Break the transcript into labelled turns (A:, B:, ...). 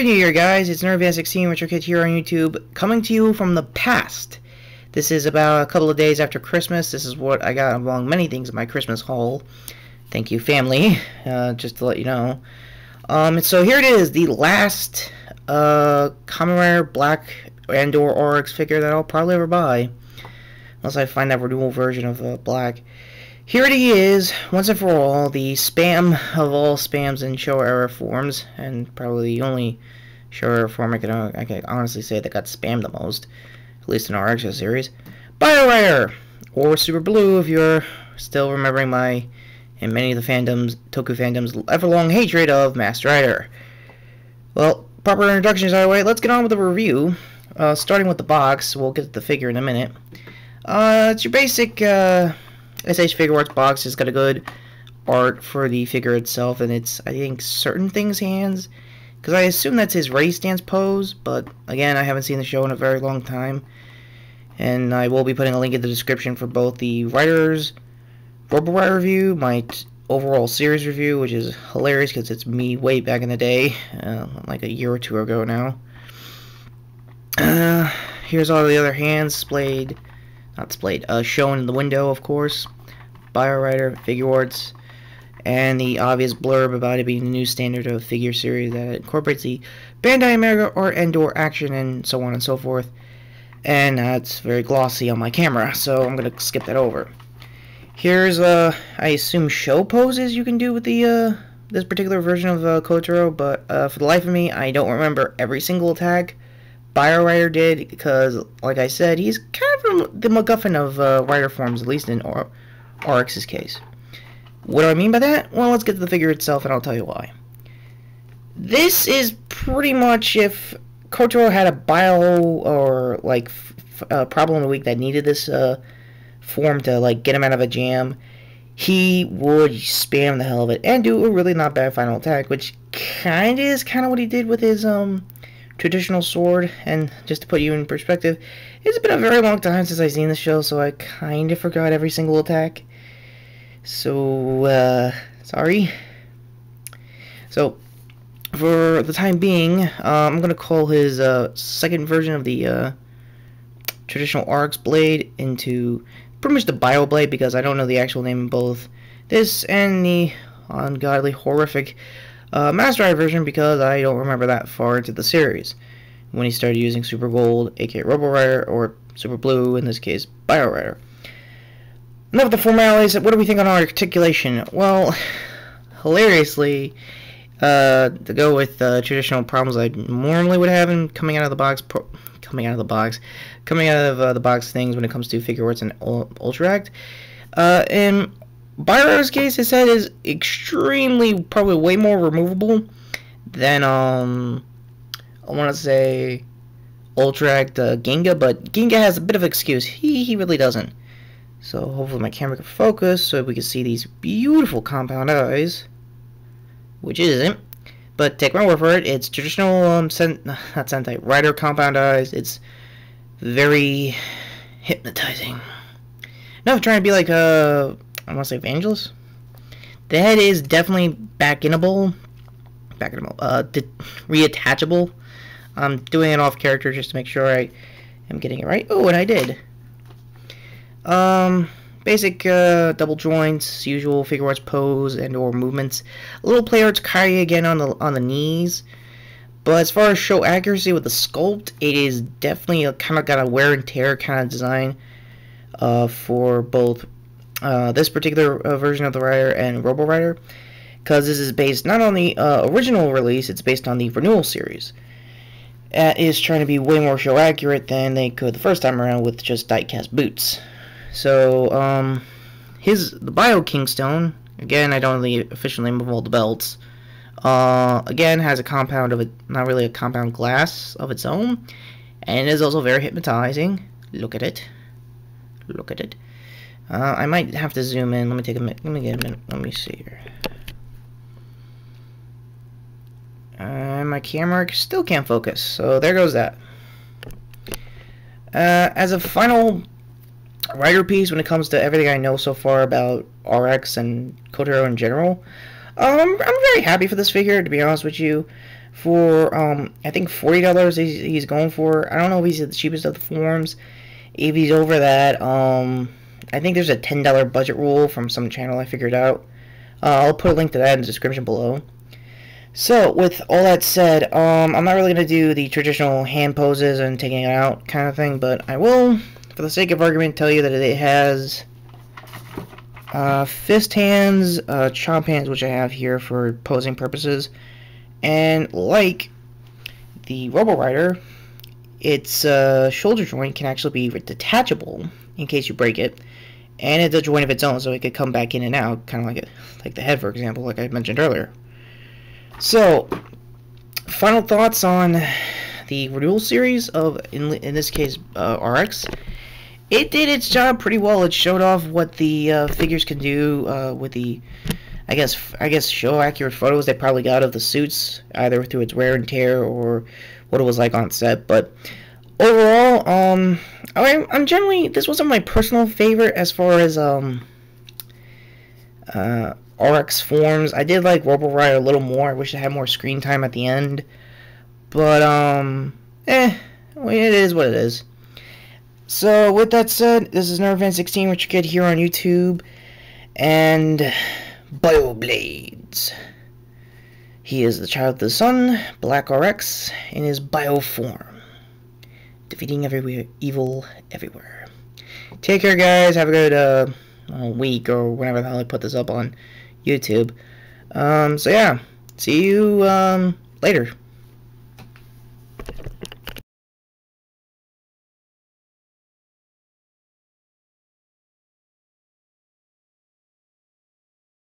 A: Happy New Year, guys. It's NerdVan16 Retro Kid here on YouTube, coming to you from the past. This is about a couple of days after Christmas. This is what I got among many things in my Christmas haul. Thank you, family, just to let you know. So here it is, the last Kamen Rider Black and/or RX figure that I'll probably ever buy. Unless I find that renewal version of Black. Here it is, once and for all, the spam of all spams in show era forms, and probably the only show era form I can honestly say that got spammed the most, at least in our RX series. Bio Rider, or Super Blue if you're still remembering my, and many of the fandoms, TOKU fandoms, ever-long hatred of Masked Rider. Well, proper introductions out of the way, let's get on with the review. Starting with the box, we'll get to the figure in a minute. It's your basic S.H.Figuarts box. It's got a good art for the figure itself, and it's, I think, certain things hands, because I assume that's his ready stance pose, but again, I haven't seen the show in a very long time, and I will be putting a link in the description for both the Writer's Robo Rider review, my overall series review, which is hilarious because it's me way back in the day, like a year or two ago now. Here's all the other hands shown in the window, of course. Bio Rider, Figuarts, and the obvious blurb about it being the new standard of figure series that incorporates the Bandai America art and/or action and so on and so forth. And that's very glossy on my camera, so I'm gonna skip that over. Here's I assume show poses you can do with the this particular version of Kotaro, but for the life of me, I don't remember every single attack. Bio Rider did, because, like I said, he's kind of the MacGuffin of Rider forms, at least in RX's case. What do I mean by that? Well, let's get to the figure itself, and I'll tell you why. This is pretty much if Kotaro had a bio or, like, problem of the week that needed this form to, like, get him out of a jam, he would spam the hell of it and do a really not bad final attack, which is kind of what he did with his, traditional sword. And just to put you in perspective, it's been a very long time since I've seen the show, so I kind of forgot every single attack. So, sorry. So, for the time being, I'm going to call his second version of the traditional RX blade into pretty much the Bio Blade, because I don't know the actual name of both this and the ungodly, horrific Masked Rider version, because I don't remember that far into the series when he started using Super Gold, aka Robo Rider, or Super Blue, in this case, Bio Rider. Enough of the formalities. What do we think on our articulation? Well, hilariously, to go with traditional problems I normally would have in coming out of the box things when it comes to Figuarts and Ultra Act. In Bio Rider's case, his head is extremely, probably way more removable than, I want to say, Ultra Act Ginga, but Ginga has a bit of an excuse. He really doesn't. So hopefully my camera can focus so we can see these beautiful compound eyes, which it isn't. But take my word for it, it's traditional, not Sentai, Rider compound eyes. It's very hypnotizing. Not trying to be like, I want to say Evangelist. The head is definitely reattachable. I'm doing it off character just to make sure I am getting it right. Oh, and I did. Basic double joints, usual Figuarts pose and/or movements. A little play arts carry again on the knees. But as far as show accuracy with the sculpt, it is definitely kind of got a wear and tear kind of design for both this particular version of the Rider and Robo Rider, because this is based not on the original release, it's based on the renewal series. It is trying to be way more show accurate than they could the first time around with just die-cast boots. So, the Bio Kingstone, again, I don't know the official name of all the belts, again, has a compound of not really a compound glass of its own, and is also very hypnotizing. Look at it. Look at it. I might have to zoom in. Let me take a minute. Let me get a minute. Let me see here. My camera still can't focus, so there goes that. As a final Rider piece, when it comes to everything I know so far about RX and Kotaro in general, I'm very happy for this figure, to be honest with you. for I think $40 he's going for. I don't know if he's the cheapest of the forms. If he's over that, I think there's a $10 budget rule from some channel I figured out. I'll put a link to that in the description below. So, with all that said, I'm not really going to do the traditional hand poses and taking it out kind of thing, but I will, for the sake of argument, tell you that it has fist hands, chop hands, which I have here for posing purposes, and like the Robo Rider, its shoulder joint can actually be detachable in case you break it, and it's a joint of its own, so it could come back in and out, kind of like the head, for example, like I mentioned earlier. So, final thoughts on the Renewal series of, in this case, RX. It did its job pretty well. It showed off what the figures can do with the, I guess, show accurate photos they probably got of the suits, either through its wear and tear or what it was like on set. But overall, I'm generally, this wasn't my personal favorite as far as RX forms. I did like Robo Rider a little more. I wish it had more screen time at the end. But, well, it is what it is. So, with that said, this is NerdFan16, which you get here on YouTube. And Bioblades. He is the child of the sun, Black RX, in his bio form. Defeating evil everywhere. Take care, guys. Have a good week or whenever the hell I put this up on YouTube. So yeah, see you later.